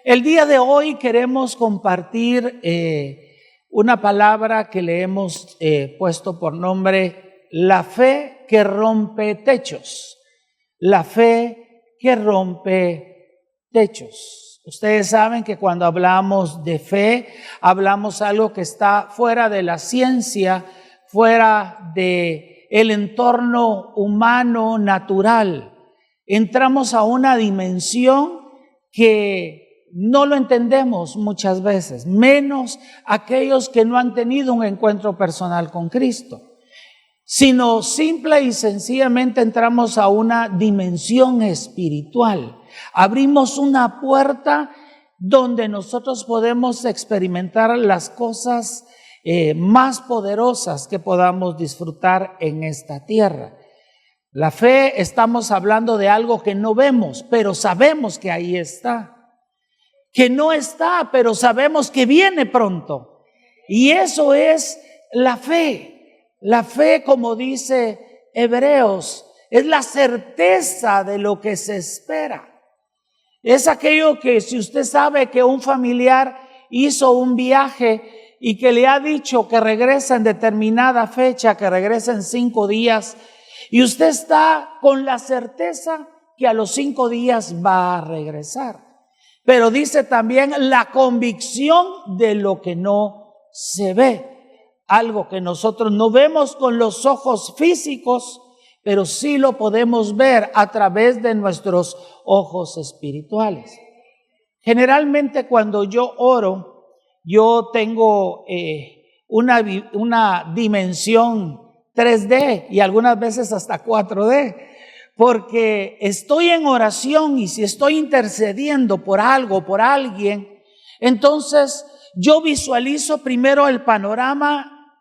El día de hoy queremos compartir una palabra que le hemos puesto por nombre la fe que rompe techos. La fe que rompe techos. Ustedes saben que cuando hablamos de fe, hablamos algo que está fuera de la ciencia, fuera de el entorno humano natural. Entramos a una dimensión que no lo entendemos muchas veces, menos aquellos que no han tenido un encuentro personal con Cristo, sino simple y sencillamente entramos a una dimensión espiritual. Abrimos una puerta donde nosotros podemos experimentar las cosas más poderosas que podamos disfrutar en esta tierra. La fe, estamos hablando de algo que no vemos, pero sabemos que ahí está. Que no está, pero sabemos que viene pronto. Y eso es la fe. La fe, como dice Hebreos, es la certeza de lo que se espera. Es aquello que si usted sabe que un familiar hizo un viaje y que le ha dicho que regresa en determinada fecha, que regresa en 5 días, y usted está con la certeza que a los 5 días va a regresar. Pero dice también la convicción de lo que no se ve. Algo que nosotros no vemos con los ojos físicos, pero sí lo podemos ver a través de nuestros ojos espirituales. Generalmente cuando yo oro, yo tengo una dimensión 3D y algunas veces hasta 4D, porque estoy en oración y si estoy intercediendo por algo, por alguien, entonces yo visualizo primero el panorama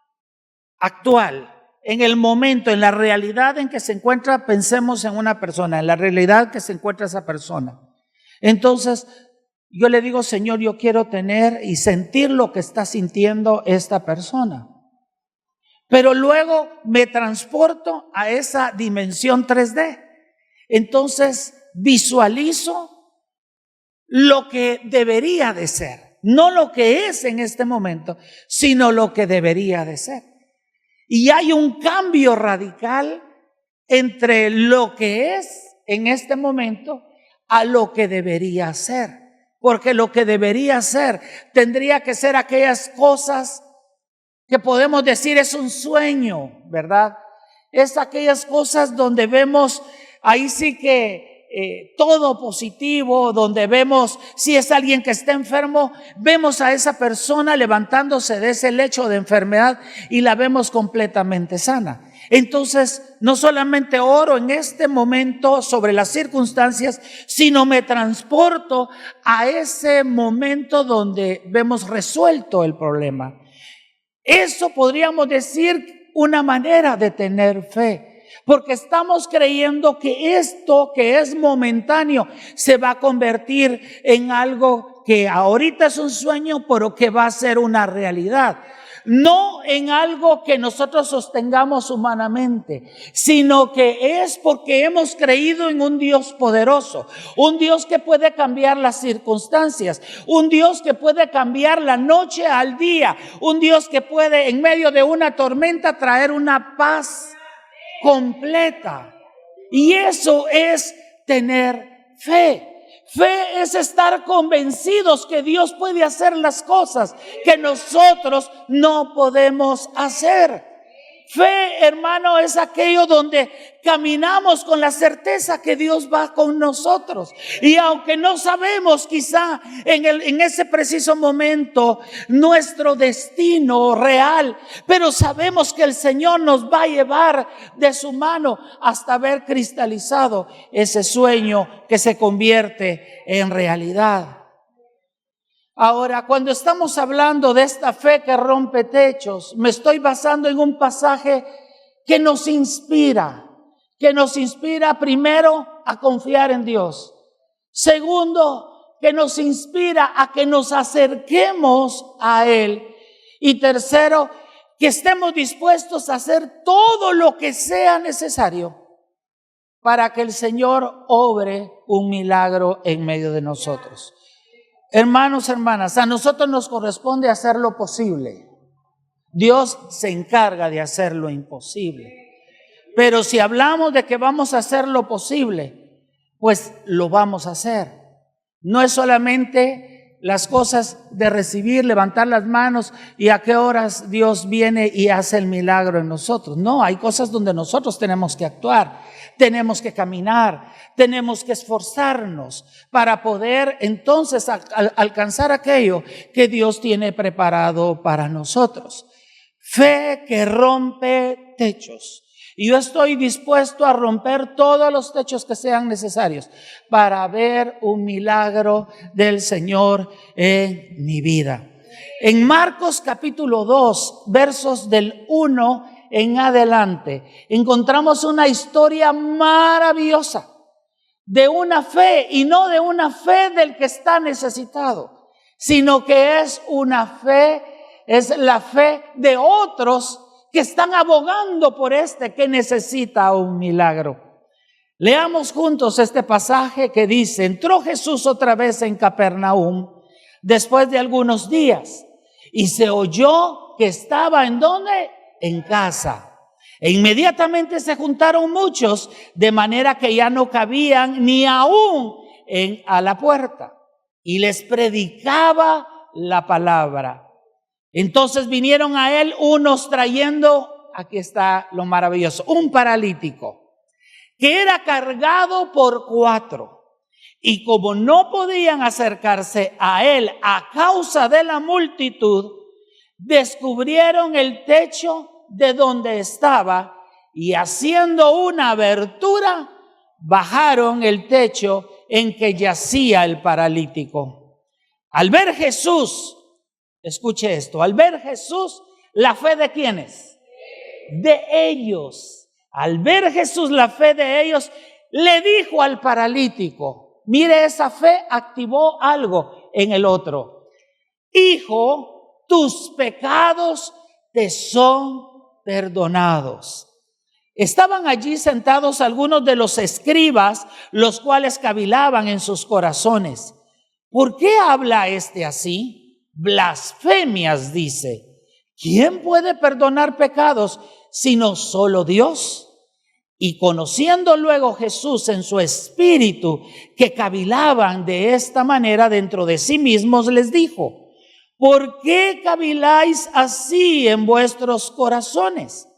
actual, en el momento, en la realidad en que se encuentra, pensemos en una persona, en la realidad que se encuentra esa persona. Entonces yo le digo, Señor, yo quiero tener y sentir lo que está sintiendo esta persona. Pero luego me transporto a esa dimensión 3D. Entonces visualizo lo que debería de ser. No lo que es en este momento, sino lo que debería de ser. Y hay un cambio radical entre lo que es en este momento a lo que debería ser. Porque lo que debería ser tendría que ser aquellas cosas que podemos decir es un sueño, ¿verdad? Es aquellas cosas donde vemos, ahí sí que todo positivo, donde vemos, si es alguien que está enfermo, vemos a esa persona levantándose de ese lecho de enfermedad y la vemos completamente sana. Entonces, no solamente oro en este momento sobre las circunstancias, sino me transporto a ese momento donde vemos resuelto el problema. Eso podríamos decir una manera de tener fe, porque estamos creyendo que esto que es momentáneo se va a convertir en algo que ahorita es un sueño, pero que va a ser una realidad. No en algo que nosotros sostengamos humanamente, sino que es porque hemos creído en un Dios poderoso, un Dios que puede cambiar las circunstancias, un Dios que puede cambiar la noche al día, un Dios que puede en medio de una tormenta traer una paz completa. Y eso es tener fe. Fe es estar convencidos que Dios puede hacer las cosas que nosotros no podemos hacer. Fe, hermano, es aquello donde caminamos con la certeza que Dios va con nosotros. Y aunque no sabemos quizá en ese preciso momento nuestro destino real, pero sabemos que el Señor nos va a llevar de su mano hasta ver cristalizado ese sueño que se convierte en realidad. Ahora, cuando estamos hablando de esta fe que rompe techos, me estoy basando en un pasaje que nos inspira primero a confiar en Dios. Segundo, que nos inspira a que nos acerquemos a Él. Y tercero, que estemos dispuestos a hacer todo lo que sea necesario para que el Señor obre un milagro en medio de nosotros. Hermanos, hermanas, a nosotros nos corresponde hacer lo posible. Dios se encarga de hacer lo imposible. Pero si hablamos de que vamos a hacer lo posible, pues lo vamos a hacer. No es solamente las cosas de recibir, levantar las manos y a qué horas Dios viene y hace el milagro en nosotros. No, hay cosas donde nosotros tenemos que actuar, tenemos que caminar, tenemos que esforzarnos para poder entonces alcanzar aquello que Dios tiene preparado para nosotros. Fe que rompe techos. Y yo estoy dispuesto a romper todos los techos que sean necesarios para ver un milagro del Señor en mi vida. En Marcos capítulo 2, versos del 1 en adelante, encontramos una historia maravillosa de una fe, y no de una fe del que está necesitado, sino que es una fe, es la fe de otros que están abogando por que necesita un milagro. Leamos juntos este pasaje que dice: entró Jesús otra vez en Capernaum después de algunos días, y se oyó que estaba ¿en dónde? En casa. E inmediatamente se juntaron muchos, de manera que ya no cabían ni aún a la puerta, y les predicaba la palabra. Entonces vinieron a él unos trayendo, aquí está lo maravilloso, un paralítico que era cargado por 4. Y como no podían acercarse a él a causa de la multitud, descubrieron el techo de donde estaba, y haciendo una abertura, bajaron el techo en que yacía el paralítico. Al ver Jesús, escuche esto, al ver Jesús, ¿la fe de quiénes? De ellos. Al ver Jesús la fe de ellos, le dijo al paralítico, mire, esa fe activó algo en el otro: hijo, tus pecados te son perdonados. Estaban allí sentados algunos de los escribas, los cuales cavilaban en sus corazones: ¿por qué habla este así? Blasfemias dice. ¿Quién puede perdonar pecados sino solo Dios? Y conociendo luego Jesús en su espíritu que cavilaban de esta manera dentro de sí mismos, les dijo: ¿por qué caviláis así en vuestros corazones?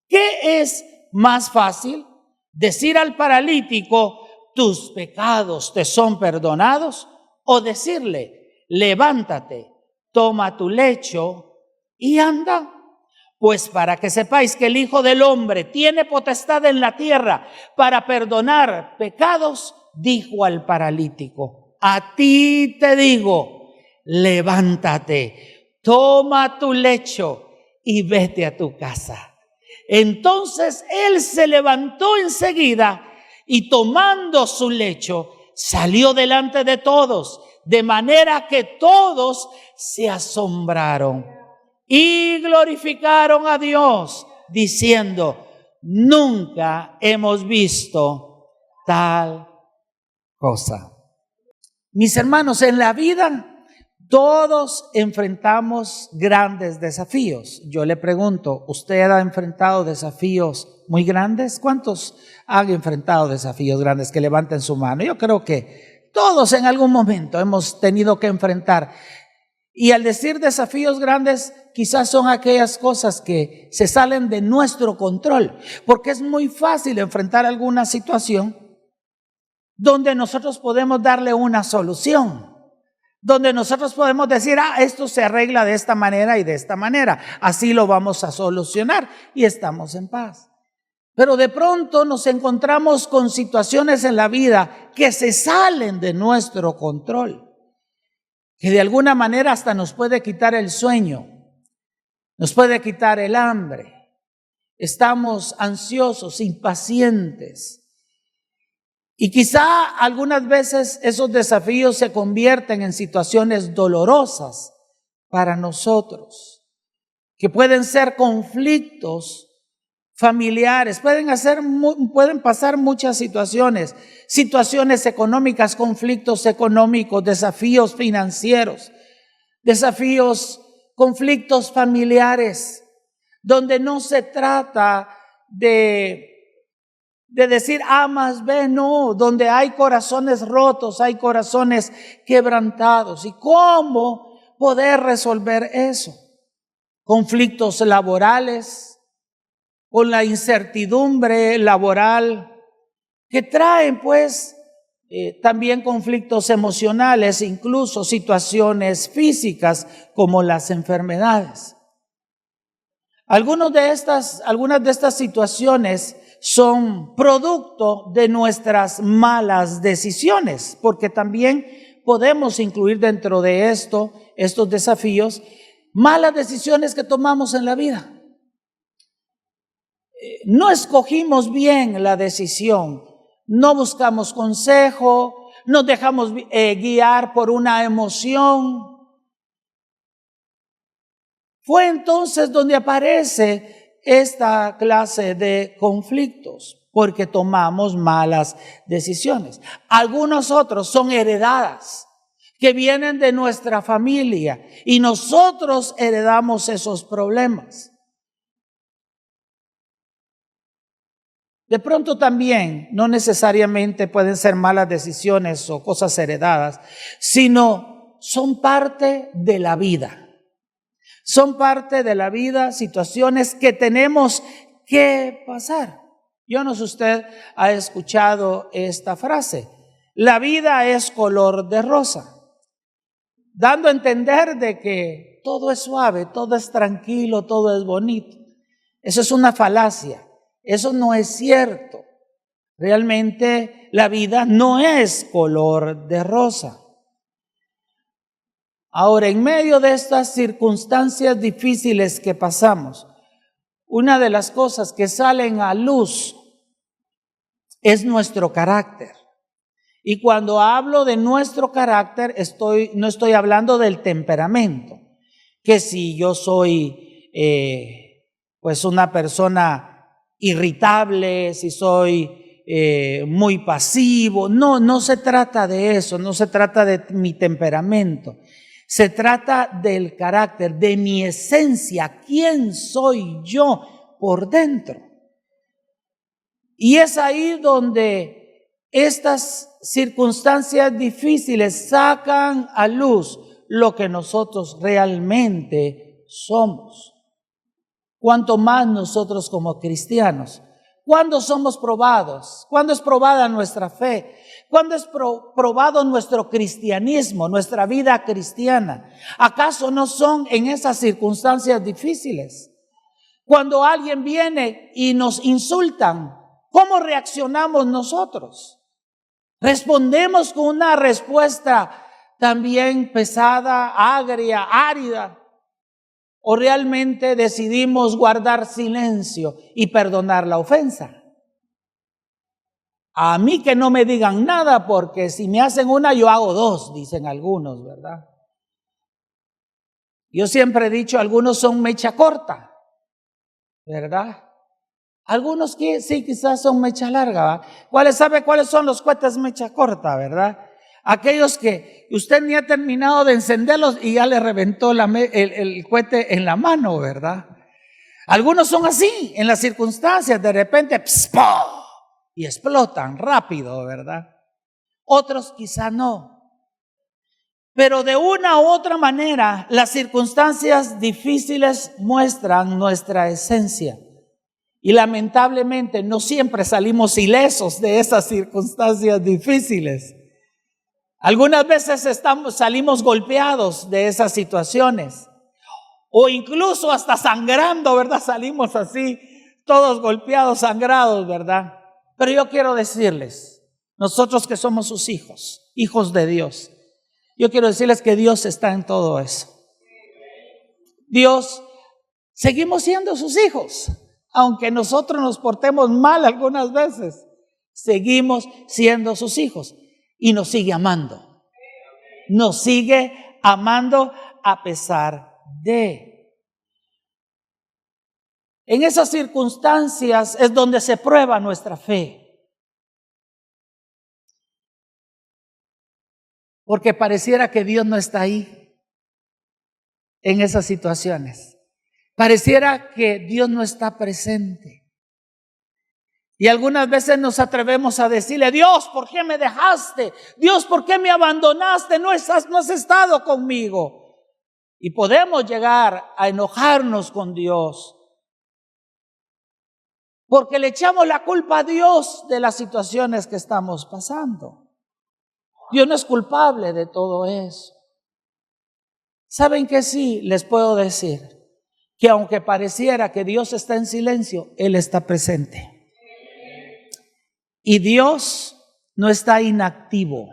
¿Qué es más fácil? ¿Decir al paralítico, tus pecados te son perdonados? ¿O decirle, levántate, toma tu lecho y anda? Pues para que sepáis que el Hijo del Hombre tiene potestad en la tierra para perdonar pecados, dijo al paralítico: a ti te digo, levántate, toma tu lecho y vete a tu casa. Entonces él se levantó enseguida y tomando su lecho salió delante de todos, de manera que todos se asombraron y glorificaron a Dios, diciendo: nunca hemos visto tal cosa. Mis hermanos, en la vida todos enfrentamos grandes desafíos. Yo le pregunto, ¿usted ha enfrentado desafíos muy grandes? ¿Cuántos han enfrentado desafíos grandes? Que levanten su mano. Yo creo que todos en algún momento hemos tenido que enfrentar. Y al decir desafíos grandes, quizás son aquellas cosas que se salen de nuestro control, porque es muy fácil enfrentar alguna situación donde nosotros podemos darle una solución, donde nosotros podemos decir, esto se arregla de esta manera y de esta manera, así lo vamos a solucionar y estamos en paz. Pero de pronto nos encontramos con situaciones en la vida que se salen de nuestro control, que de alguna manera hasta nos puede quitar el sueño, nos puede quitar el hambre. Estamos ansiosos, impacientes. Y quizá algunas veces esos desafíos se convierten en situaciones dolorosas para nosotros, que pueden ser conflictos familiares, pueden pasar muchas situaciones económicas, conflictos económicos, desafíos financieros, desafíos, conflictos familiares, donde no se trata de decir A más B, no, donde hay corazones rotos, hay corazones quebrantados. ¿Y cómo poder resolver eso? Conflictos laborales, con la incertidumbre laboral, que traen pues también conflictos emocionales, incluso situaciones físicas como las enfermedades. Algunas de estas situaciones son producto de nuestras malas decisiones, porque también podemos incluir dentro de estos desafíos, malas decisiones que tomamos en la vida. No escogimos bien la decisión, no buscamos consejo, nos dejamos guiar por una emoción. Fue entonces donde aparece esta clase de conflictos, porque tomamos malas decisiones. Algunos otros son heredadas, que vienen de nuestra familia, y nosotros heredamos esos problemas. De pronto también, no necesariamente pueden ser malas decisiones o cosas heredadas, sino son parte de la vida. Son parte de la vida, situaciones que tenemos que pasar. Yo no sé si usted ha escuchado esta frase: la vida es color de rosa, dando a entender de que todo es suave, todo es tranquilo, todo es bonito. Eso es una falacia, eso no es cierto. Realmente la vida no es color de rosa. Ahora, en medio de estas circunstancias difíciles que pasamos, una de las cosas que salen a luz es nuestro carácter. Y cuando hablo de nuestro carácter, no estoy hablando del temperamento, que si yo soy pues una persona irritable, si soy muy pasivo, no se trata de eso, no se trata de mi temperamento. Se trata del carácter, de mi esencia, quién soy yo por dentro. Y es ahí donde estas circunstancias difíciles sacan a luz lo que nosotros realmente somos. Cuanto más nosotros como cristianos, ¿cuándo somos probados? ¿Cuándo es probada nuestra fe? ¿Cuándo es probado nuestro cristianismo, nuestra vida cristiana? ¿Acaso no son en esas circunstancias difíciles? Cuando alguien viene y nos insultan, ¿cómo reaccionamos nosotros? ¿Respondemos con una respuesta también pesada, agria, árida? ¿O realmente decidimos guardar silencio y perdonar la ofensa? A mí que no me digan nada, porque si me hacen una, yo hago dos, dicen algunos, ¿verdad? Yo siempre he dicho, algunos son mecha corta, ¿verdad? Algunos que sí, quizás son mecha larga, ¿verdad? ¿Sabe cuáles son los cohetes mecha corta, verdad? Aquellos que usted ni ha terminado de encenderlos y ya le reventó el cohete en la mano, ¿verdad? Algunos son así, en las circunstancias, de repente, ¡pspo! Y explotan rápido, ¿verdad? Otros quizá no. Pero de una u otra manera, las circunstancias difíciles muestran nuestra esencia. Y lamentablemente no siempre salimos ilesos de esas circunstancias difíciles. Algunas veces salimos golpeados de esas situaciones. O incluso hasta sangrando, ¿verdad? Salimos así, todos golpeados, sangrados, ¿verdad? Pero yo quiero decirles, nosotros que somos sus hijos, hijos de Dios, yo quiero decirles que Dios está en todo eso. Dios, seguimos siendo sus hijos, aunque nosotros nos portemos mal algunas veces, seguimos siendo sus hijos y nos sigue amando. Nos sigue amando a pesar de. En esas circunstancias es donde se prueba nuestra fe. Porque pareciera que Dios no está ahí en esas situaciones. Pareciera que Dios no está presente. Y algunas veces nos atrevemos a decirle: Dios, ¿por qué me dejaste? Dios, ¿por qué me abandonaste? No has estado conmigo. Y podemos llegar a enojarnos con Dios, porque le echamos la culpa a Dios de las situaciones que estamos pasando. Dios no es culpable de todo eso. ¿Saben qué? Sí, les puedo decir que aunque pareciera que Dios está en silencio, Él está presente. Y Dios no está inactivo,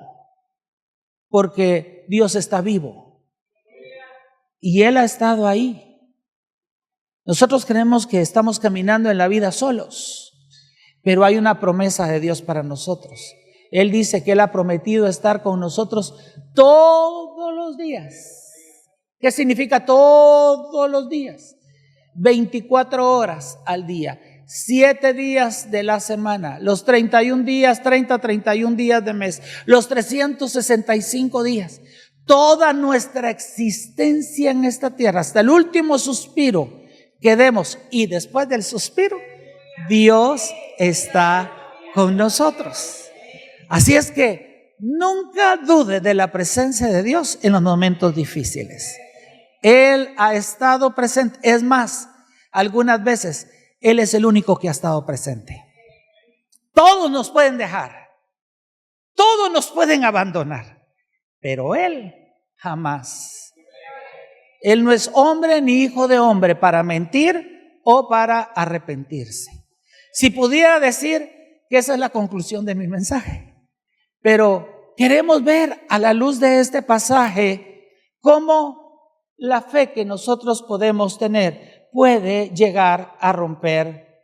porque Dios está vivo. Y Él ha estado ahí. Nosotros creemos que estamos caminando en la vida solos, pero hay una promesa de Dios para nosotros. Él dice que Él ha prometido estar con nosotros todos los días. ¿Qué significa todos los días? 24 horas al día, 7 días de la semana, los 31 días, 31 días de mes, los 365 días. Toda nuestra existencia en esta tierra, hasta el último suspiro que demos, y después del suspiro, Dios está con nosotros. Así es que nunca dude de la presencia de Dios en los momentos difíciles. Él ha estado presente. Es más, algunas veces Él es el único que ha estado presente. Todos nos pueden dejar, todos nos pueden abandonar, pero Él jamás. Él no es hombre ni hijo de hombre para mentir o para arrepentirse. Si pudiera decir que esa es la conclusión de mi mensaje, pero queremos ver a la luz de este pasaje cómo la fe que nosotros podemos tener puede llegar a romper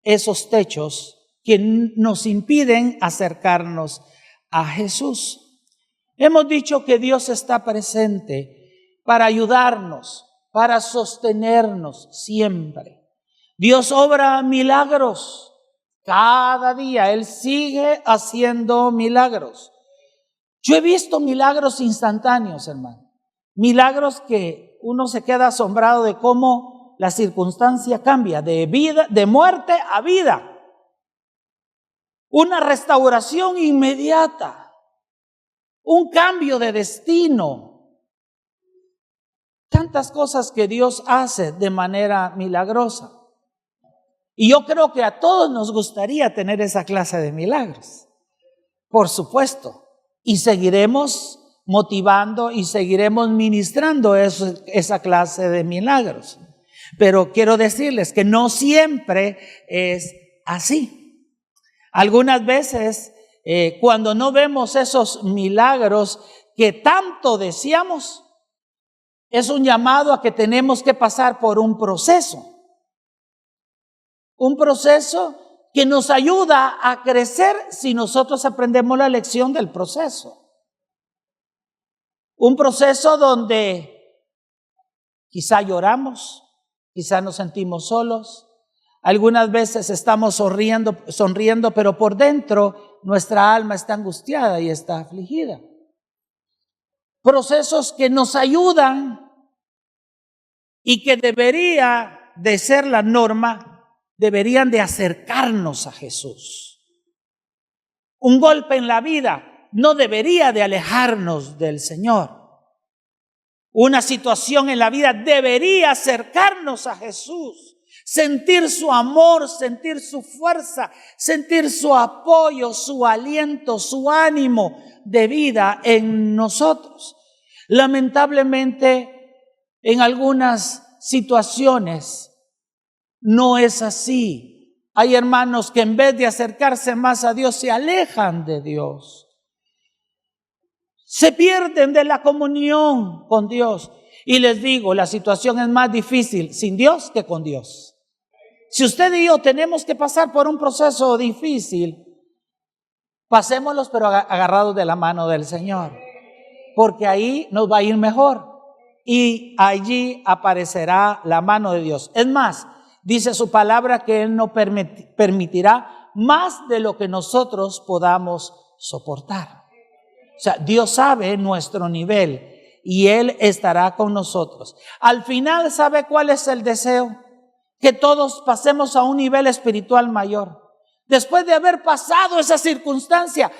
esos techos que nos impiden acercarnos a Jesús. Hemos dicho que Dios está presente para ayudarnos, para sostenernos siempre. Dios obra milagros. Cada día Él sigue haciendo milagros. Yo he visto milagros instantáneos, hermano. Milagros que uno se queda asombrado de cómo la circunstancia cambia de vida, de muerte a vida. Una restauración inmediata. Un cambio de destino. Tantas cosas que Dios hace de manera milagrosa. Y yo creo que a todos nos gustaría tener esa clase de milagros. Por supuesto. Y seguiremos motivando y seguiremos ministrando esa clase de milagros. Pero quiero decirles que no siempre es así. Algunas veces, cuando no vemos esos milagros que tanto deseamos, es un llamado a que tenemos que pasar por un proceso. Un proceso que nos ayuda a crecer si nosotros aprendemos la lección del proceso. Un proceso donde quizá lloramos, quizá nos sentimos solos. Algunas veces estamos sonriendo, pero por dentro nuestra alma está angustiada y está afligida. Procesos que nos ayudan y que debería de ser la norma, deberían de acercarnos a Jesús. Un golpe en la vida no debería de alejarnos del Señor. Una situación en la vida debería acercarnos a Jesús. Sentir su amor, sentir su fuerza, sentir su apoyo, su aliento, su ánimo de vida en nosotros. Lamentablemente, en algunas situaciones no es así. Hay hermanos que en vez de acercarse más a Dios, se alejan de Dios. Se pierden de la comunión con Dios. Y les digo, la situación es más difícil sin Dios que con Dios. Si usted y yo tenemos que pasar por un proceso difícil, pasémoslos pero agarrados de la mano del Señor, porque ahí nos va a ir mejor y allí aparecerá la mano de Dios. Es más, dice su palabra que Él no permitirá más de lo que nosotros podamos soportar. O sea, Dios sabe nuestro nivel y Él estará con nosotros. Al final, ¿sabe cuál es el deseo? Que todos pasemos a un nivel espiritual mayor. Después de haber pasado esa circunstancia,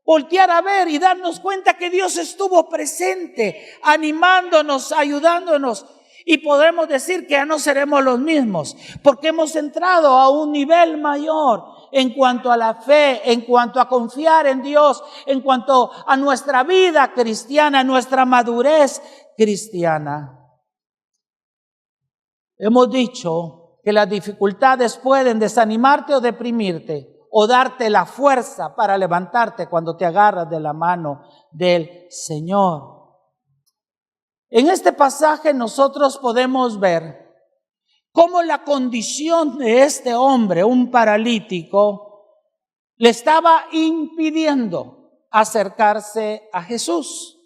voltear a ver y darnos cuenta que Dios estuvo presente, animándonos, ayudándonos. Y podemos decir que ya no seremos los mismos, porque hemos entrado a un nivel mayor en cuanto a la fe, en cuanto a confiar en Dios, en cuanto a nuestra vida cristiana, nuestra madurez cristiana. Hemos dicho que las dificultades pueden desanimarte o deprimirte, o darte la fuerza para levantarte cuando te agarras de la mano del Señor. En este pasaje nosotros podemos ver cómo la condición de este hombre, un paralítico, le estaba impidiendo acercarse a Jesús.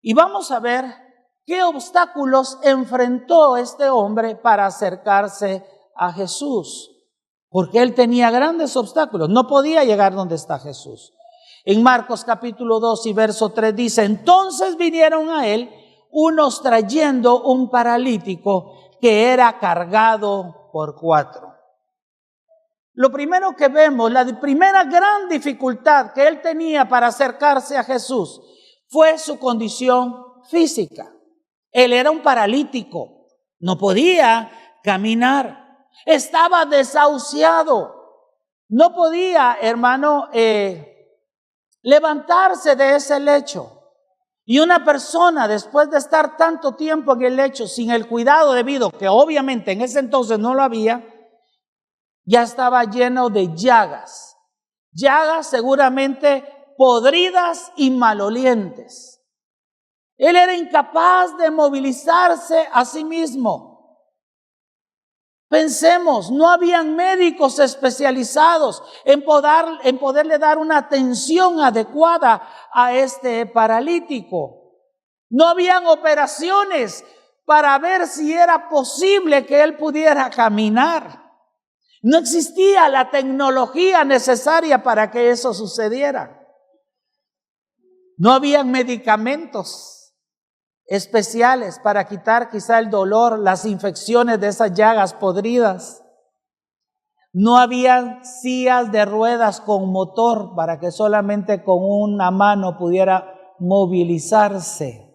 Y vamos a ver qué obstáculos enfrentó este hombre para acercarse a Jesús. Porque él tenía grandes obstáculos, no podía llegar donde está Jesús. En Marcos capítulo 2 y verso 3 dice: entonces vinieron a él unos trayendo un paralítico que era cargado por 4. Lo primero que vemos, la primera gran dificultad que él tenía para acercarse a Jesús fue su condición física. Él era un paralítico, no podía caminar. Estaba desahuciado, no podía, hermano, levantarse de ese lecho. Y una persona, después de estar tanto tiempo en el lecho sin el cuidado debido, que obviamente en ese entonces no lo había, ya estaba lleno de llagas. Llagas seguramente podridas y malolientes. Él era incapaz de movilizarse a sí mismo. Pensemos, no habían médicos especializados en poderle dar una atención adecuada a este paralítico. No habían operaciones para ver si era posible que él pudiera caminar. No existía la tecnología necesaria para que eso sucediera. No habían medicamentos especiales para quitar quizá el dolor, las infecciones de esas llagas podridas. No había sillas de ruedas con motor para que solamente con una mano pudiera movilizarse.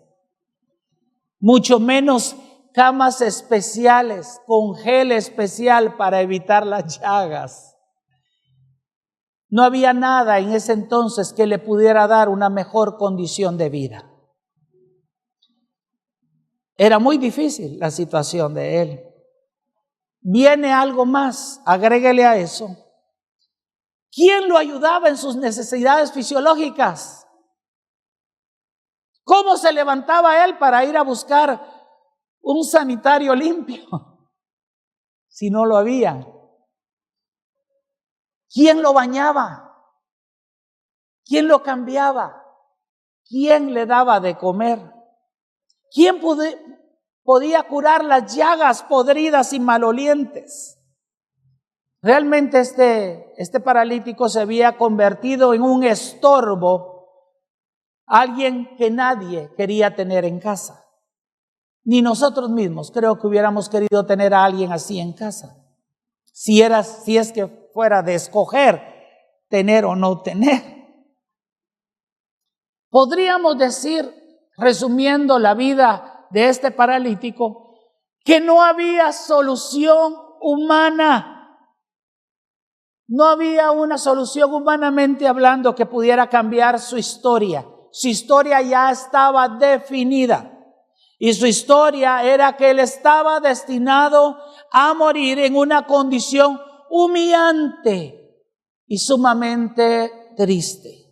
Mucho menos camas especiales con gel especial para evitar las llagas. No había nada en ese entonces que le pudiera dar una mejor condición de vida. Era muy difícil la situación de él. Viene algo más, agréguele a eso. ¿Quién lo ayudaba en sus necesidades fisiológicas? ¿Cómo se levantaba él para ir a buscar un sanitario limpio si no lo había? ¿Quién lo bañaba? ¿Quién lo cambiaba? ¿Quién le daba de comer? ¿Quién podía curar las llagas podridas y malolientes? Realmente este paralítico se había convertido en un estorbo, alguien que nadie quería tener en casa. Ni nosotros mismos creo que hubiéramos querido tener a alguien así en casa. Si es que fuera de escoger tener o no tener. Podríamos decir, resumiendo la vida de este paralítico, que no había solución humana. No había una solución humanamente hablando que pudiera cambiar su historia. Su historia ya estaba definida. Y su historia era que él estaba destinado a morir en una condición humillante y sumamente triste.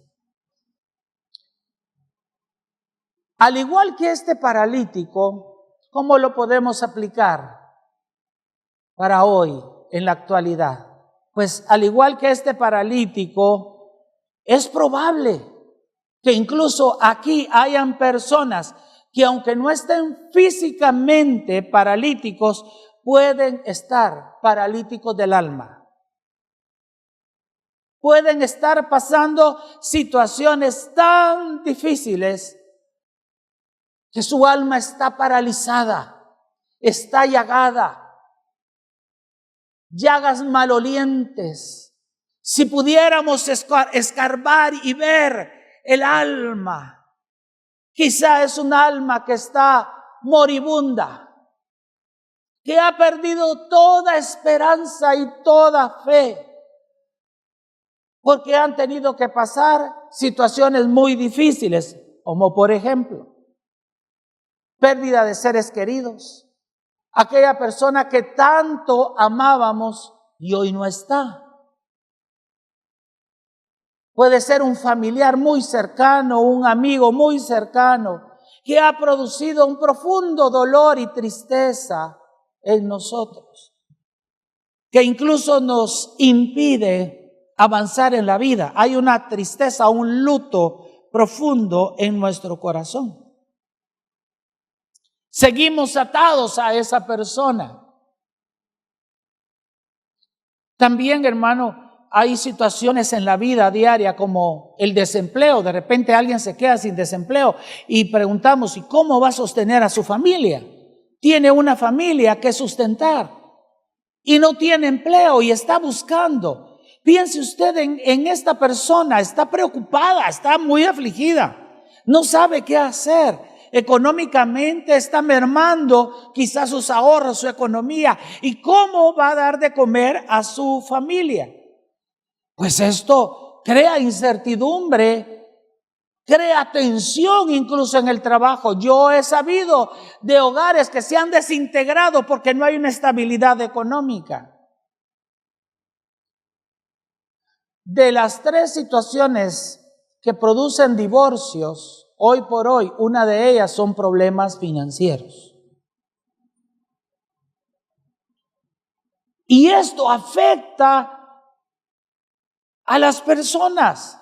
Al igual que este paralítico, ¿cómo lo podemos aplicar para hoy, en la actualidad? Pues al igual que este paralítico, es probable que incluso aquí hayan personas que aunque no estén físicamente paralíticos, pueden estar paralíticos del alma. Pueden estar pasando situaciones tan difíciles que su alma está paralizada, está llagada, llagas malolientes. Si pudiéramos escarbar y ver el alma, quizá es un alma que está moribunda, que ha perdido toda esperanza y toda fe, porque han tenido que pasar situaciones muy difíciles, como por ejemplo, pérdida de seres queridos, aquella persona que tanto amábamos y hoy no está. Puede ser un familiar muy cercano, un amigo muy cercano, que ha producido un profundo dolor y tristeza en nosotros, que incluso nos impide avanzar en la vida. Hay una tristeza, un luto profundo en nuestro corazón. Seguimos atados a esa persona. También, hermano, hay situaciones en la vida diaria como el desempleo. De repente alguien se queda sin desempleo y preguntamos, ¿y cómo va a sostener a su familia? Tiene una familia que sustentar y no tiene empleo y está buscando. Piense usted en esta persona, está preocupada, está muy afligida, no sabe qué hacer. Económicamente está mermando quizás sus ahorros, su economía. ¿Y cómo va a dar de comer a su familia? Pues esto crea incertidumbre, crea tensión incluso en el trabajo. Yo he sabido de hogares que se han desintegrado porque no hay una estabilidad económica. De las 3 situaciones que producen divorcios, hoy por hoy, una de ellas son problemas financieros. Y esto afecta a las personas.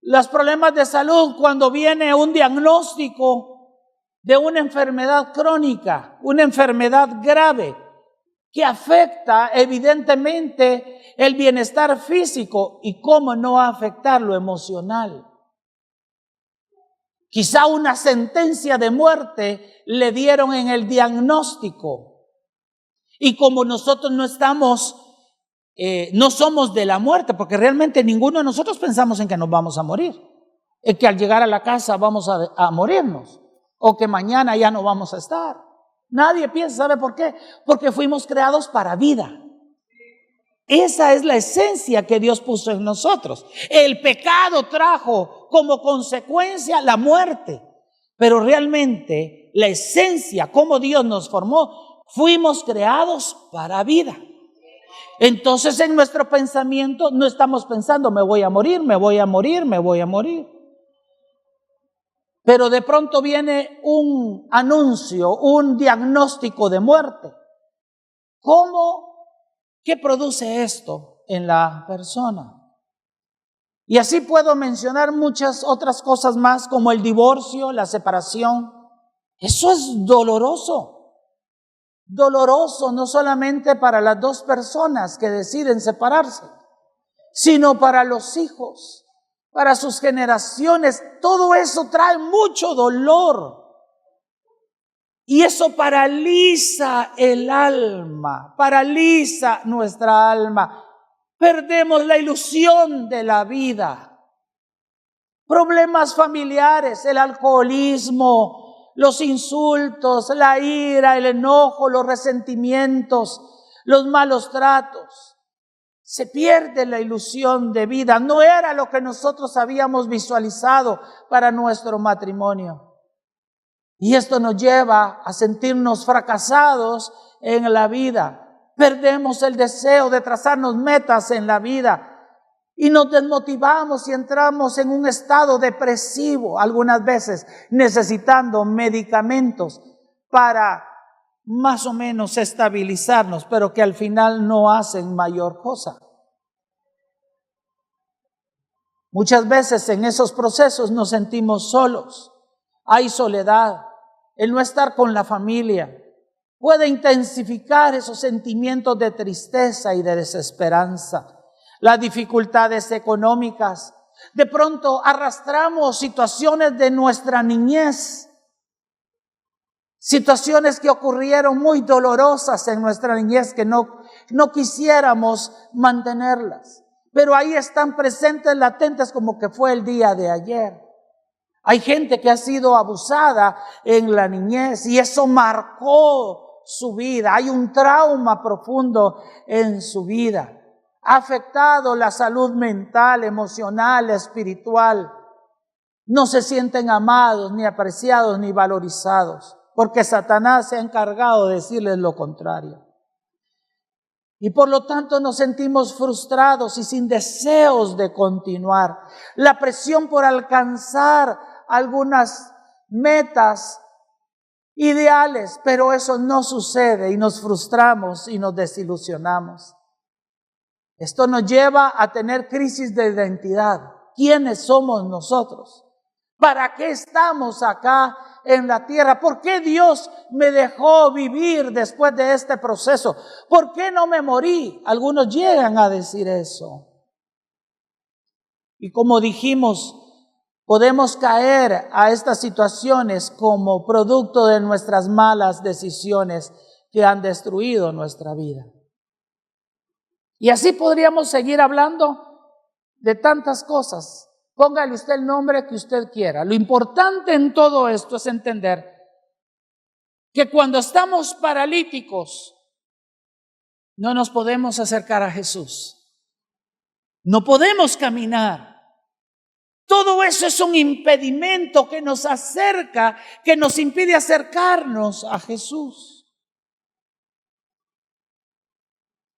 Los problemas de salud, cuando viene un diagnóstico de una enfermedad crónica, una enfermedad grave, que afecta evidentemente el bienestar físico y cómo no afectar lo emocional. Quizá una sentencia de muerte le dieron en el diagnóstico y como nosotros no somos de la muerte, porque realmente ninguno de nosotros pensamos en que nos vamos a morir, en que al llegar a la casa vamos a morirnos o que mañana ya no vamos a estar. Nadie piensa, ¿sabe por qué? Porque fuimos creados para vida. Esa es la esencia que Dios puso en nosotros. El pecado trajo como consecuencia la muerte, pero realmente la esencia, como Dios nos formó, fuimos creados para vida. Entonces en nuestro pensamiento no estamos pensando, me voy a morir, me voy a morir, me voy a morir. Pero de pronto viene un anuncio, un diagnóstico de muerte. ¿Qué produce esto en la persona? Y así puedo mencionar muchas otras cosas más, como el divorcio, la separación. Eso es doloroso. Doloroso no solamente para las 2 personas que deciden separarse, sino para los hijos, para sus generaciones. Todo eso trae mucho dolor. Y eso paraliza el alma, paraliza nuestra alma. Perdemos la ilusión de la vida. Problemas familiares, el alcoholismo, los insultos, la ira, el enojo, los resentimientos, los malos tratos. Se pierde la ilusión de vida. No era lo que nosotros habíamos visualizado para nuestro matrimonio. Y esto nos lleva a sentirnos fracasados en la vida. Perdemos el deseo de trazarnos metas en la vida. Y nos desmotivamos y entramos en un estado depresivo, algunas veces necesitando medicamentos para más o menos estabilizarnos, pero que al final no hacen mayor cosa. Muchas veces en esos procesos nos sentimos solos, hay soledad, el no estar con la familia. puede intensificar esos sentimientos de tristeza y de desesperanza. Las dificultades económicas. De pronto arrastramos situaciones de nuestra niñez, situaciones que ocurrieron muy dolorosas en nuestra niñez que no quisiéramos mantenerlas. Pero ahí están presentes, latentes, como que fue el día de ayer. Hay gente que ha sido abusada en la niñez y eso marcó su vida. Hay un trauma profundo en su vida. Ha afectado la salud mental, emocional, espiritual. No se sienten amados, ni apreciados, ni valorizados, porque Satanás se ha encargado de decirles lo contrario. Y por lo tanto nos sentimos frustrados y sin deseos de continuar. La presión por alcanzar algunas metas ideales, pero eso no sucede y nos frustramos y nos desilusionamos. Esto nos lleva a tener crisis de identidad. ¿Quiénes somos nosotros? ¿Para qué estamos acá en la tierra? ¿Por qué Dios me dejó vivir después de este proceso? ¿Por qué no me morí? Algunos llegan a decir eso. Y como dijimos, podemos caer a estas situaciones como producto de nuestras malas decisiones que han destruido nuestra vida. Y así podríamos seguir hablando de tantas cosas. Póngale usted el nombre que usted quiera. Lo importante en todo esto es entender que cuando estamos paralíticos, no nos podemos acercar a Jesús. No podemos caminar. Todo eso es un impedimento que nos acerca, que nos impide acercarnos a Jesús.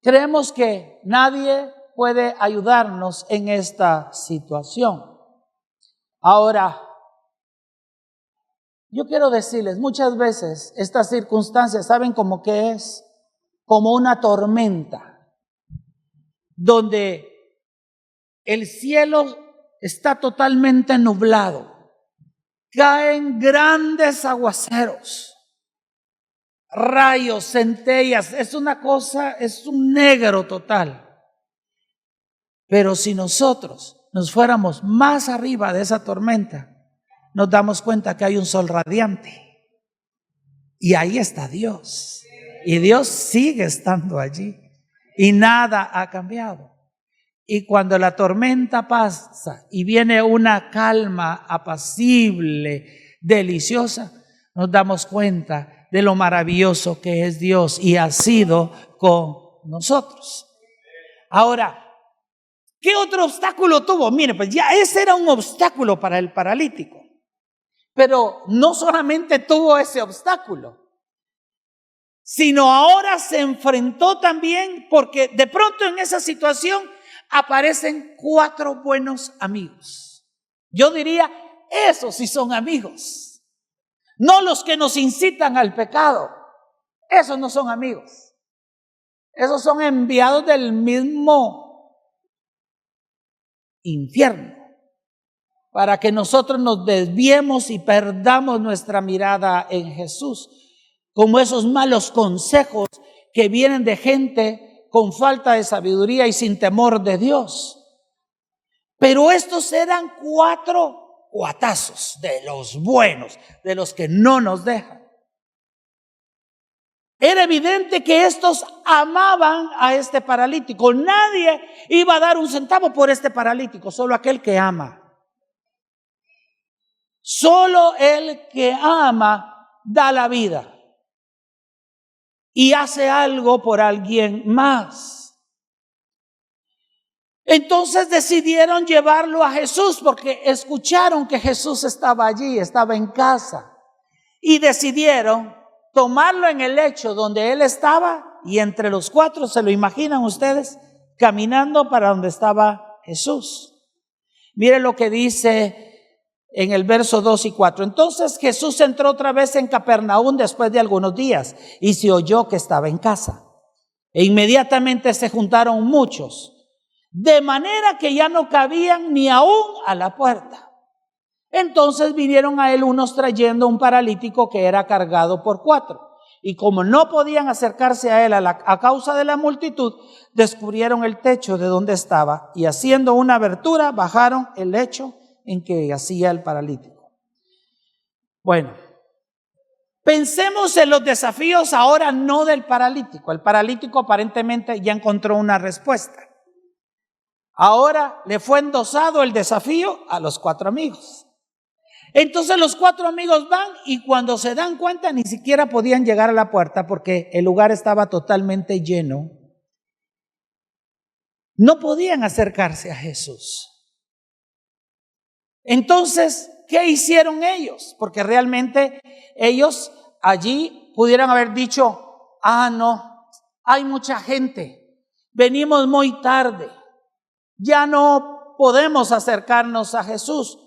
Creemos que nadie puede ayudarnos en esta situación. Ahora, yo quiero decirles, muchas veces estas circunstancias, ¿saben cómo que es? Como una tormenta, donde el cielo está totalmente nublado, caen grandes aguaceros, rayos, centellas, es una cosa, es un negro total. Pero si nosotros nos fuéramos más arriba de esa tormenta, nos damos cuenta que hay un sol radiante. Y ahí está Dios. Y Dios sigue estando allí. Y nada ha cambiado. Y cuando la tormenta pasa y viene una calma apacible, deliciosa, nos damos cuenta de lo maravilloso que es Dios y ha sido con nosotros. Ahora, ¿qué otro obstáculo tuvo? Mire, pues ya ese era un obstáculo para el paralítico. Pero no solamente tuvo ese obstáculo, sino ahora se enfrentó también, porque de pronto en esa situación aparecen 4 buenos amigos. Yo diría, esos sí son amigos. No los que nos incitan al pecado. Esos no son amigos. Esos son enviados del mismo infierno, para que nosotros nos desviemos y perdamos nuestra mirada en Jesús, como esos malos consejos que vienen de gente con falta de sabiduría y sin temor de Dios. Pero estos eran 4 cuatazos de los buenos, de los que no nos dejan. Era evidente que estos amaban a este paralítico. Nadie iba a dar un centavo por este paralítico, solo aquel que ama. Solo el que ama da la vida y hace algo por alguien más. Entonces decidieron llevarlo a Jesús porque escucharon que Jesús estaba allí, estaba en casa. Y decidieron tomarlo en el lecho donde él estaba y entre los 4, ¿se lo imaginan ustedes? Caminando para donde estaba Jesús. Mire lo que dice en el verso 2 y 4. Entonces Jesús entró otra vez en Capernaum después de algunos días y se oyó que estaba en casa. E inmediatamente se juntaron muchos, de manera que ya no cabían ni aún a la puerta. Entonces vinieron a él unos trayendo un paralítico que era cargado por 4. Y como no podían acercarse a él a causa de la multitud, descubrieron el techo de donde estaba y haciendo una abertura, bajaron el lecho en que yacía el paralítico. Bueno, pensemos en los desafíos ahora no del paralítico. El paralítico aparentemente ya encontró una respuesta. Ahora le fue endosado el desafío a los 4 amigos. Entonces los 4 amigos van y cuando se dan cuenta ni siquiera podían llegar a la puerta porque el lugar estaba totalmente lleno. No podían acercarse a Jesús. Entonces, ¿qué hicieron ellos? Porque realmente ellos allí pudieran haber dicho, no, hay mucha gente, venimos muy tarde, ya no podemos acercarnos a Jesús.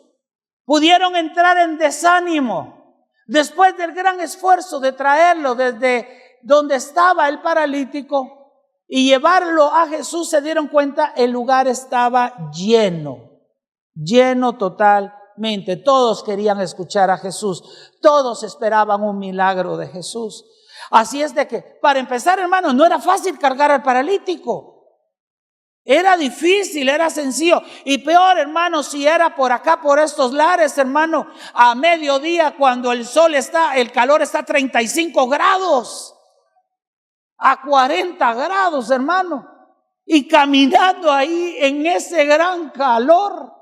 Pudieron entrar en desánimo después del gran esfuerzo de traerlo desde donde estaba el paralítico y llevarlo a Jesús. Se dieron cuenta, el lugar estaba lleno totalmente. Todos querían escuchar a Jesús, todos esperaban un milagro de Jesús. Así es de que, para empezar, hermanos, no era fácil cargar al paralítico. Era difícil, era sencillo. Y peor, hermano, si era por acá, por estos lares, hermano, a mediodía cuando el calor está a 35 grados, a 40 grados, hermano. Y caminando ahí en ese gran calor.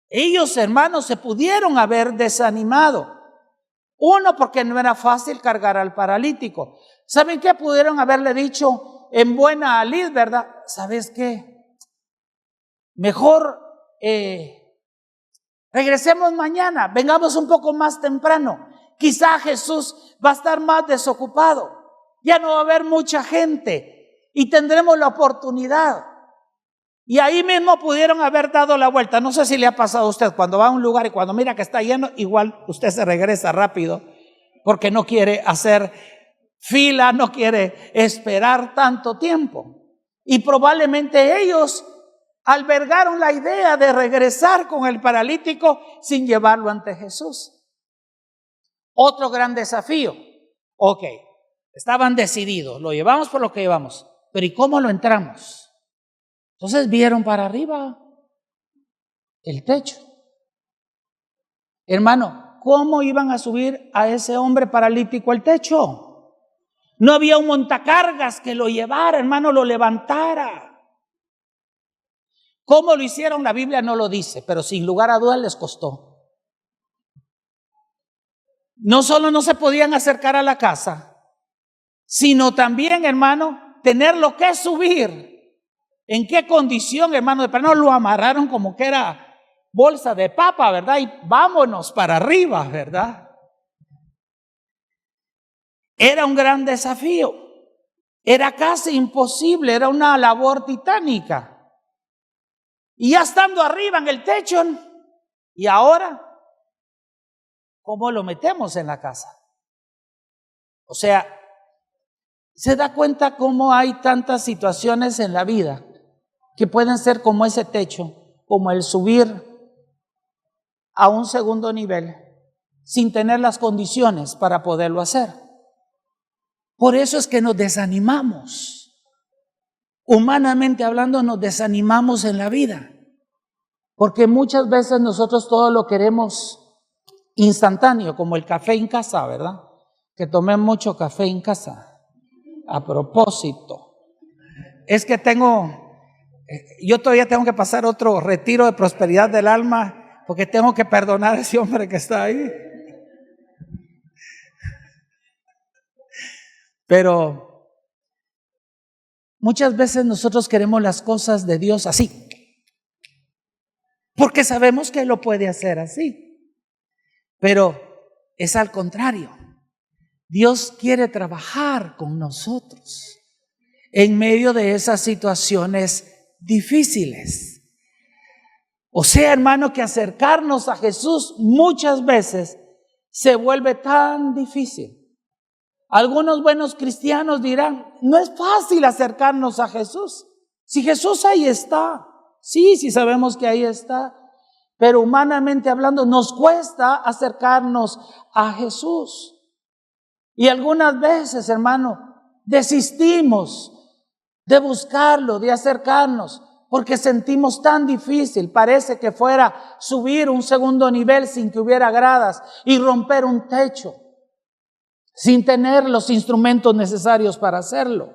Ellos, hermanos, se pudieron haber desanimado. Uno, porque no era fácil cargar al paralítico. ¿Saben qué? Pudieron haberle dicho en buena lid, ¿verdad? ¿Sabes qué? Mejor regresemos mañana, vengamos un poco más temprano. Quizá Jesús va a estar más desocupado, ya no va a haber mucha gente y tendremos la oportunidad. Y ahí mismo pudieron haber dado la vuelta. No sé si le ha pasado a usted cuando va a un lugar y cuando mira que está lleno, igual usted se regresa rápido porque no quiere hacer fila, no quiere esperar tanto tiempo. Y probablemente ellos albergaron la idea de regresar con el paralítico sin llevarlo ante Jesús. Otro gran desafío. Ok, estaban decididos, lo llevamos por lo que llevamos, pero ¿y cómo lo entramos? Entonces vieron para arriba el techo. Hermano, ¿cómo iban a subir a ese hombre paralítico al techo? No había un montacargas que lo llevara, hermano, lo levantara. ¿Cómo lo hicieron? La Biblia no lo dice, pero sin lugar a dudas les costó. No solo no se podían acercar a la casa, sino también, hermano, tenerlo que subir. ¿En qué condición, hermano? De plano lo amarraron como que era bolsa de papa, ¿verdad? Y vámonos para arriba, ¿verdad? Era un gran desafío. Era casi imposible, era una labor titánica. Y ya estando arriba en el techo, ¿y ahora cómo lo metemos en la casa? O sea, se da cuenta cómo hay tantas situaciones en la vida que pueden ser como ese techo, como el subir a un segundo nivel sin tener las condiciones para poderlo hacer. Por eso es que nos desanimamos. Humanamente hablando, nos desanimamos en la vida, porque muchas veces nosotros todo lo queremos instantáneo, como el café en casa, ¿verdad? Que tomé mucho café en casa. A propósito, es que yo todavía tengo que pasar otro retiro de prosperidad del alma, porque tengo que perdonar a ese hombre que está ahí. Pero muchas veces nosotros queremos las cosas de Dios así, porque sabemos que lo puede hacer así. Pero es al contrario. Dios quiere trabajar con nosotros en medio de esas situaciones difíciles. O sea, hermano, que acercarnos a Jesús muchas veces se vuelve tan difícil. Algunos buenos cristianos dirán, no es fácil acercarnos a Jesús. Si Jesús ahí está, sí sabemos que ahí está, pero humanamente hablando nos cuesta acercarnos a Jesús. Y algunas veces, hermano, desistimos de buscarlo, de acercarnos, porque sentimos tan difícil. Parece que fuera subir un segundo nivel sin que hubiera gradas y romper un techo sin tener los instrumentos necesarios para hacerlo.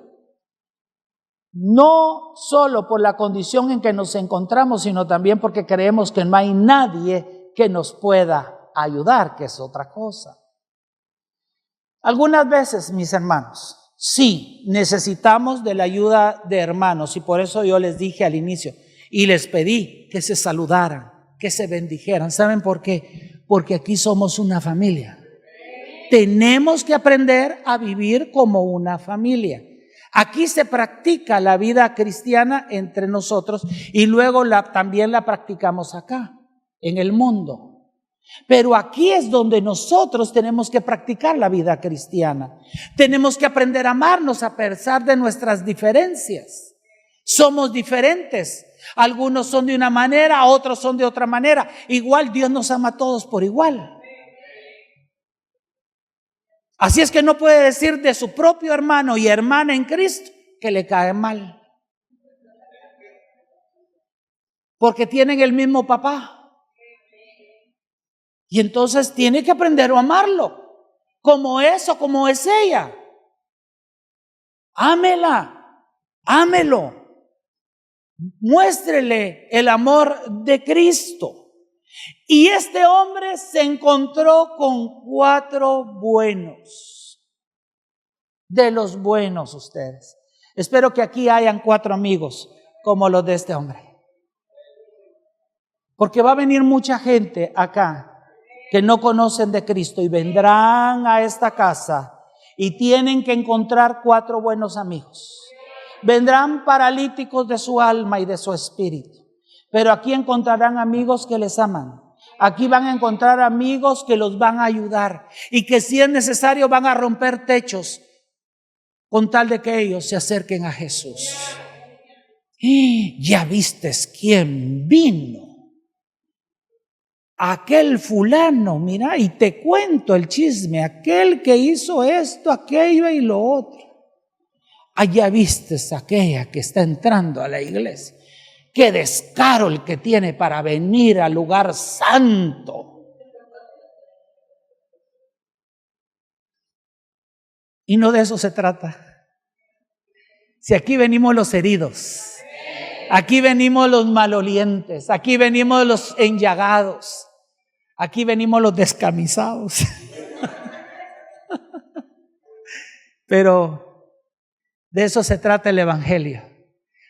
No solo por la condición en que nos encontramos, sino también porque creemos que no hay nadie que nos pueda ayudar, que es otra cosa. Algunas veces, mis hermanos, sí necesitamos de la ayuda de hermanos, y por eso yo les dije al inicio y les pedí que se saludaran, que se bendijeran. ¿Saben por qué? Porque aquí somos una familia. Tenemos que aprender a vivir como una familia. Aquí se practica la vida cristiana entre nosotros y luego también la practicamos acá, en el mundo. Pero aquí es donde nosotros tenemos que practicar la vida cristiana. Tenemos que aprender a amarnos a pesar de nuestras diferencias. Somos diferentes. Algunos son de una manera, otros son de otra manera. Igual Dios nos ama a todos por igual. Así es que no puede decir de su propio hermano y hermana en Cristo que le cae mal, porque tienen el mismo papá. Y entonces tiene que aprender a amarlo, como es o como es ella. Ámela, ámelo, muéstrele el amor de Cristo. Y este hombre se encontró con 4 buenos, de los buenos ustedes. Espero que aquí hayan 4 amigos como los de este hombre. Porque va a venir mucha gente acá que no conocen de Cristo y vendrán a esta casa y tienen que encontrar 4 buenos amigos. Vendrán paralíticos de su alma y de su espíritu, pero aquí encontrarán amigos que les aman. Aquí van a encontrar amigos que los van a ayudar y que si es necesario van a romper techos con tal de que ellos se acerquen a Jesús. Ya vistes quién vino. Aquel fulano, mira, y te cuento el chisme, aquel que hizo esto, aquello y lo otro. Allá vistes aquella que está entrando a la iglesia. Qué descaro el que tiene para venir al lugar santo. Y no de eso se trata. Si aquí venimos los heridos, aquí venimos los malolientes, aquí venimos los enllagados, aquí venimos los descamisados. Pero de eso se trata el evangelio,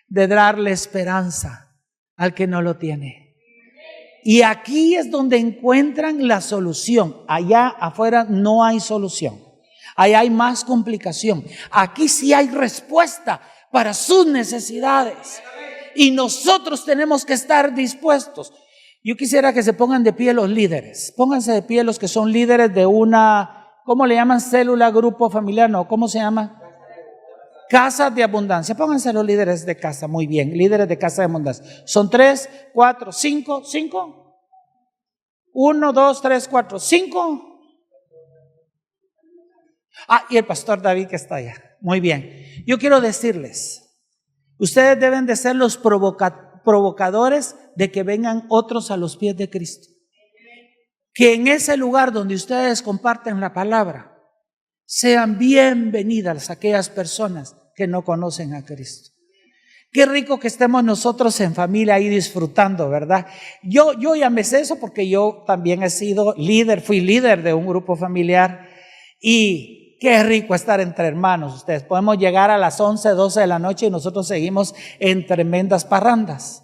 de darle esperanza al que no lo tiene. Y aquí es donde encuentran la solución. Allá afuera no hay solución. Allá hay más complicación. Aquí sí hay respuesta para sus necesidades. Y nosotros tenemos que estar dispuestos. Yo quisiera que se pongan de pie los líderes. Pónganse de pie los que son líderes de una, ¿cómo le llaman? Célula, grupo familiar, no, ¿cómo se llama? Casa de abundancia. Pónganse los líderes de casa, muy bien, líderes de casa de abundancia. Son 3, 4, 5, 5. 1, 2, 3, 4, 5. Y el pastor David que está allá. Muy bien. Yo quiero decirles, ustedes deben de ser los provocadores de que vengan otros a los pies de Cristo. Que en ese lugar donde ustedes comparten la palabra, sean bienvenidas aquellas personas que no conocen a Cristo. Qué rico que estemos nosotros en familia ahí disfrutando, ¿verdad? Yo ya me sé eso porque yo también he sido líder, fui líder de un grupo familiar y qué rico estar entre hermanos. Ustedes podemos llegar a las 11, 12 de la noche y nosotros seguimos en tremendas parrandas,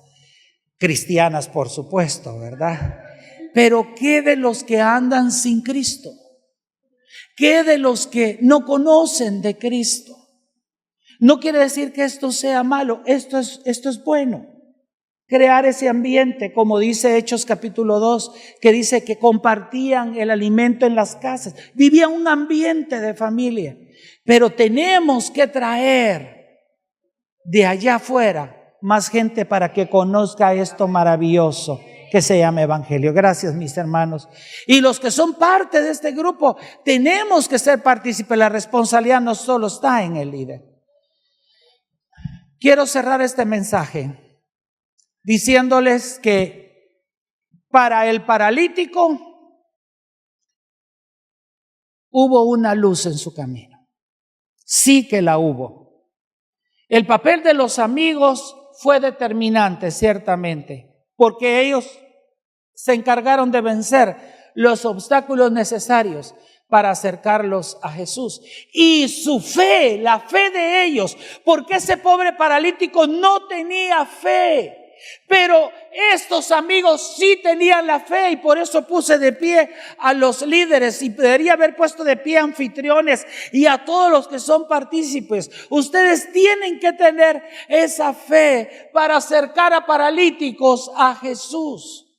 cristianas por supuesto, ¿verdad? Pero ¿qué de los que andan sin Cristo? ¿Qué de los que no conocen de Cristo? No quiere decir que esto sea malo, esto es bueno. Crear ese ambiente, como dice Hechos capítulo 2, que dice que compartían el alimento en las casas. Vivía un ambiente de familia, pero tenemos que traer de allá afuera más gente para que conozca esto maravilloso que se llama evangelio. Gracias, mis hermanos. Y los que son parte de este grupo, tenemos que ser partícipes. La responsabilidad no solo está en el líder. Quiero cerrar este mensaje diciéndoles que para el paralítico hubo una luz en su camino. Sí que la hubo. El papel de los amigos fue determinante, ciertamente, porque ellos se encargaron de vencer los obstáculos necesarios para acercarlos a Jesús. Y su fe, la fe de ellos, porque ese pobre paralítico no tenía fe. Pero estos amigos sí tenían la fe, y por eso puse de pie a los líderes, y debería haber puesto de pie a anfitriones y a todos los que son partícipes. Ustedes tienen que tener esa fe para acercar a paralíticos a Jesús.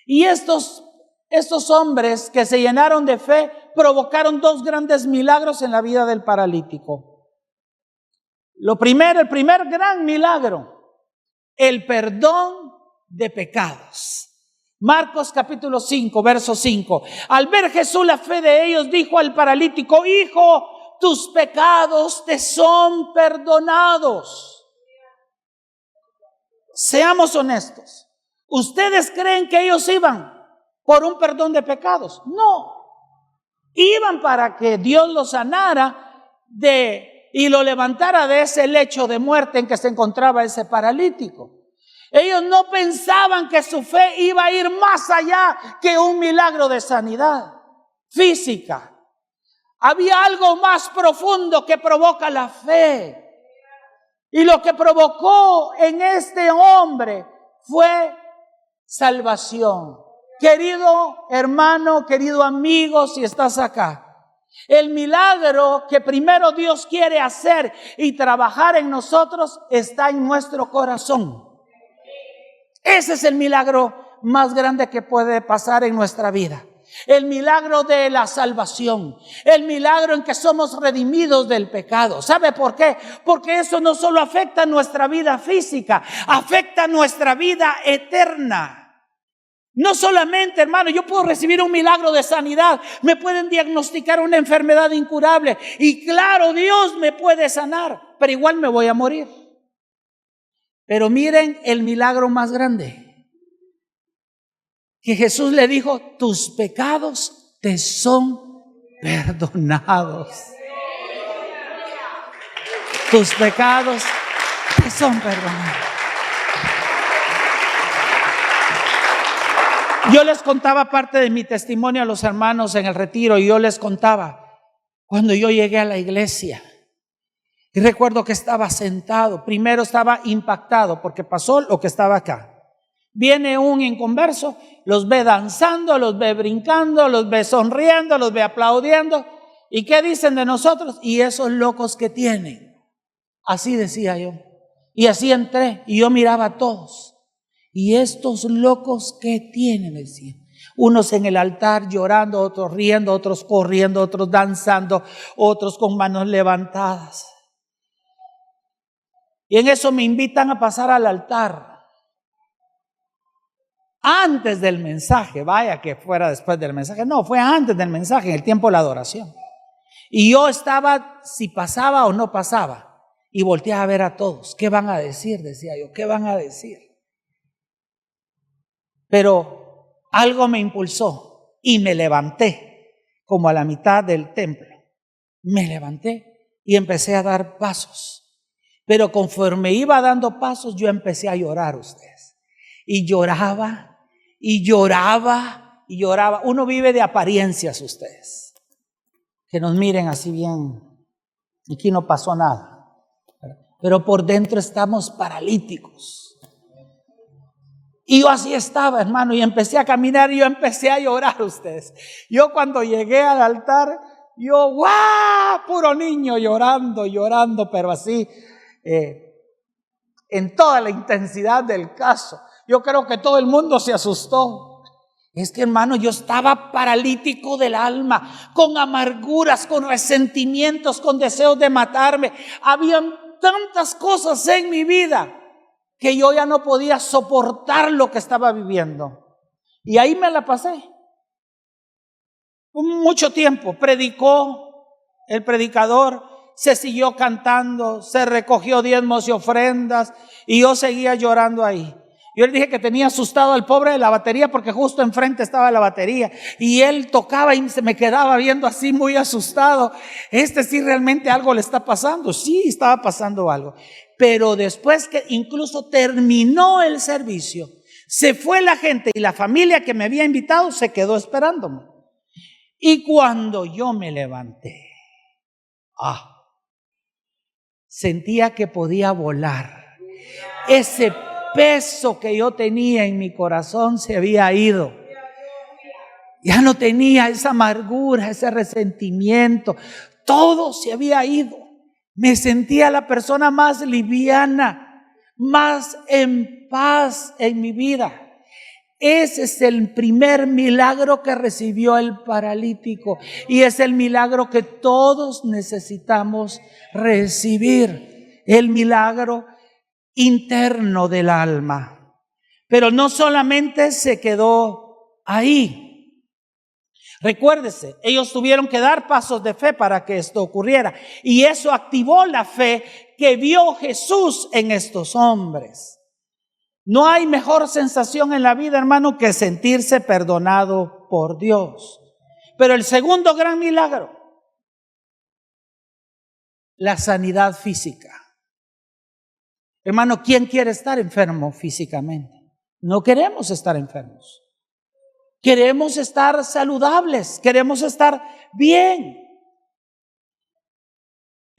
Y estos hombres que se llenaron de fe provocaron dos grandes milagros en la vida del paralítico. El primer gran milagro, el perdón de pecados. Marcos capítulo 5, verso 5. Al ver Jesús la fe de ellos, dijo al paralítico: hijo, tus pecados te son perdonados. Seamos honestos. ¿Ustedes creen que ellos iban por un perdón de pecados? No. Iban para que Dios los sanara y lo levantara de ese lecho de muerte en que se encontraba ese paralítico. Ellos no pensaban que su fe iba a ir más allá que un milagro de sanidad física. Había algo más profundo que provoca la fe. Y lo que provocó en este hombre fue salvación. Querido hermano, querido amigo, si estás acá, el milagro que primero Dios quiere hacer y trabajar en nosotros está en nuestro corazón. Ese es el milagro más grande que puede pasar en nuestra vida. El milagro de la salvación, el milagro en que somos redimidos del pecado. ¿Sabe por qué? Porque eso no solo afecta nuestra vida física, afecta nuestra vida eterna. No solamente, hermano, yo puedo recibir un milagro de sanidad, me pueden diagnosticar una enfermedad incurable y claro, Dios me puede sanar, pero igual me voy a morir. Pero miren el milagro más grande, que Jesús le dijo: tus pecados te son perdonados. Tus pecados te son perdonados. Yo les contaba parte de mi testimonio a los hermanos en el retiro, y yo les contaba cuando yo llegué a la iglesia. Y recuerdo que estaba sentado, primero estaba impactado porque pasó lo que estaba acá. Viene un inconverso, los ve danzando, los ve brincando, los ve sonriendo, los ve aplaudiendo. ¿Y qué dicen de nosotros? Y esos locos que tienen. Así decía yo. Y así entré y yo miraba a todos. Y estos locos que tienen, decía. Unos en el altar llorando, otros riendo, otros corriendo, otros danzando, otros con manos levantadas. Y en eso me invitan a pasar al altar. Antes del mensaje, vaya que fuera después del mensaje. No, fue antes del mensaje, en el tiempo de la adoración. Y yo estaba, si pasaba o no pasaba. Y volteaba a ver a todos. ¿Qué van a decir? Decía yo, ¿qué van a decir? Pero algo me impulsó y me levanté como a la mitad del templo. Me levanté y empecé a dar pasos. Pero conforme iba dando pasos, yo empecé a llorar, ustedes. Y lloraba, y lloraba, y lloraba. Uno vive de apariencias, ustedes. Que nos miren así bien. Aquí no pasó nada. Pero por dentro estamos paralíticos. Y yo así estaba, hermano, y empecé a caminar y yo empecé a llorar, ustedes. Yo cuando llegué al altar, yo, ¡guau! Puro niño llorando, pero así, en toda la intensidad del caso. Yo creo que todo el mundo se asustó. Es que, hermano, yo estaba paralítico del alma, con amarguras, con resentimientos, con deseos de matarme. Habían tantas cosas en mi vida que yo ya no podía soportar lo que estaba viviendo. Y ahí me la pasé. Mucho tiempo. Predicó el predicador, se siguió cantando, se recogió diezmos y ofrendas y yo seguía llorando ahí. Yo le dije que tenía asustado al pobre de la batería porque justo enfrente estaba la batería y él tocaba y se me quedaba viendo así muy asustado. Sí realmente algo le está pasando. Sí, estaba pasando algo. Pero después que incluso terminó el servicio, se fue la gente y la familia que me había invitado se quedó esperándome. Y cuando yo me levanté, sentía que podía volar. Ese peso que yo tenía en mi corazón se había ido. Ya no tenía esa amargura, ese resentimiento. Todo se había ido. Me sentía la persona más liviana, más en paz en mi vida. Ese es el primer milagro que recibió el paralítico y es el milagro que todos necesitamos recibir, el milagro interno del alma. Pero no solamente se quedó ahí. Recuérdese, ellos tuvieron que dar pasos de fe para que esto ocurriera y eso activó la fe que vio Jesús en estos hombres. No hay mejor sensación en la vida, hermano, que sentirse perdonado por Dios. Pero el segundo gran milagro, la sanidad física. Hermano, ¿quién quiere estar enfermo físicamente? No queremos estar enfermos. Queremos estar saludables, queremos estar bien.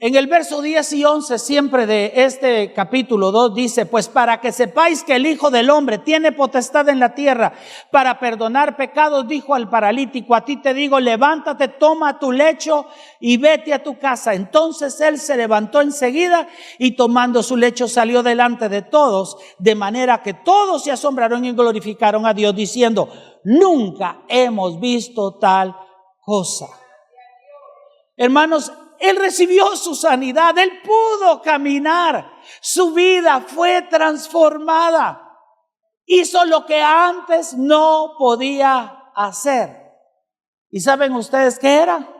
En el verso 10 y 11 siempre de este capítulo 2 dice, pues para que sepáis que el Hijo del Hombre tiene potestad en la tierra para perdonar pecados, dijo al paralítico, a ti te digo, levántate, toma tu lecho y vete a tu casa. Entonces él se levantó enseguida y tomando su lecho salió delante de todos, de manera que todos se asombraron y glorificaron a Dios diciendo, nunca hemos visto tal cosa. Hermanos, él recibió su sanidad, él pudo caminar, su vida fue transformada, hizo lo que antes no podía hacer. ¿Y saben ustedes qué era?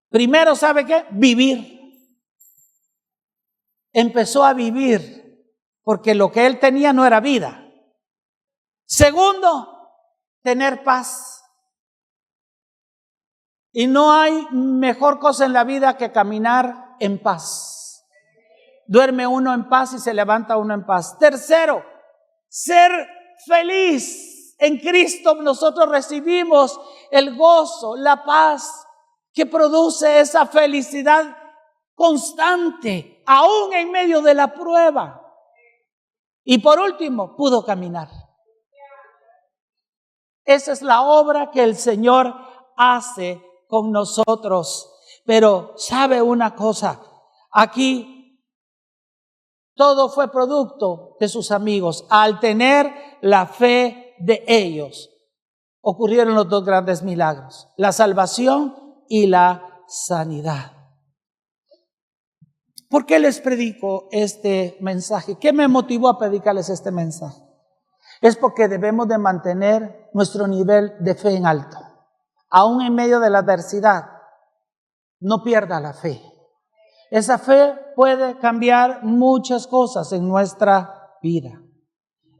Primero, ¿sabe qué? Vivir. Empezó a vivir, porque lo que él tenía no era vida. Segundo, tener paz. Y no hay mejor cosa en la vida que caminar en paz. Duerme uno en paz y se levanta uno en paz. Tercero, ser feliz. En Cristo nosotros recibimos el gozo, la paz que produce esa felicidad constante, aún en medio de la prueba. Y por último, pudo caminar. Esa es la obra que el Señor hace con nosotros. Pero ¿sabe una cosa? Aquí todo fue producto de sus amigos. Al tener la fe de ellos, ocurrieron los dos grandes milagros, la salvación y la sanidad. ¿Por qué les predico este mensaje? ¿Qué me motivó a predicarles este mensaje? Es porque debemos de mantener nuestro nivel de fe en alto. Aún en medio de la adversidad, no pierda la fe. Esa fe puede cambiar muchas cosas en nuestra vida.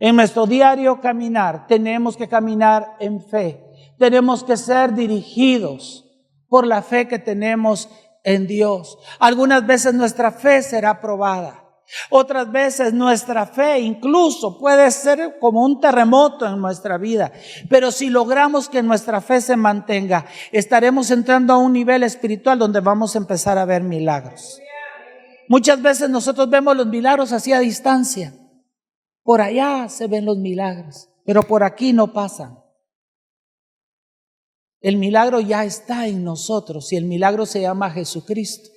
En nuestro diario caminar, tenemos que caminar en fe. Tenemos que ser dirigidos por la fe que tenemos en Dios. Algunas veces nuestra fe será probada. Otras veces nuestra fe incluso puede ser como un terremoto en nuestra vida. Pero si logramos que nuestra fe se mantenga, estaremos entrando a un nivel espiritual donde vamos a empezar a ver milagros. Muchas veces nosotros vemos los milagros así a distancia. Por allá se ven los milagros, pero por aquí no pasan. El milagro ya está en nosotros y el milagro se llama Jesucristo.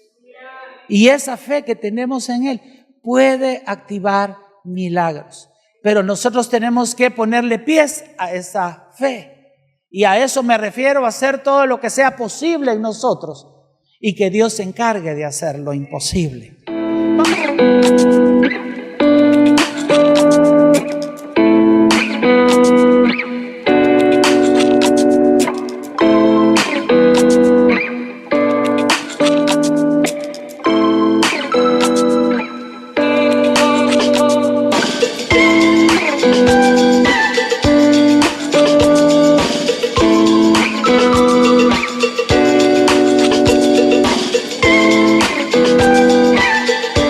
Y esa fe que tenemos en Él puede activar milagros. Pero nosotros tenemos que ponerle pies a esa fe. Y a eso me refiero, a hacer todo lo que sea posible en nosotros y que Dios se encargue de hacer lo imposible. Vamos.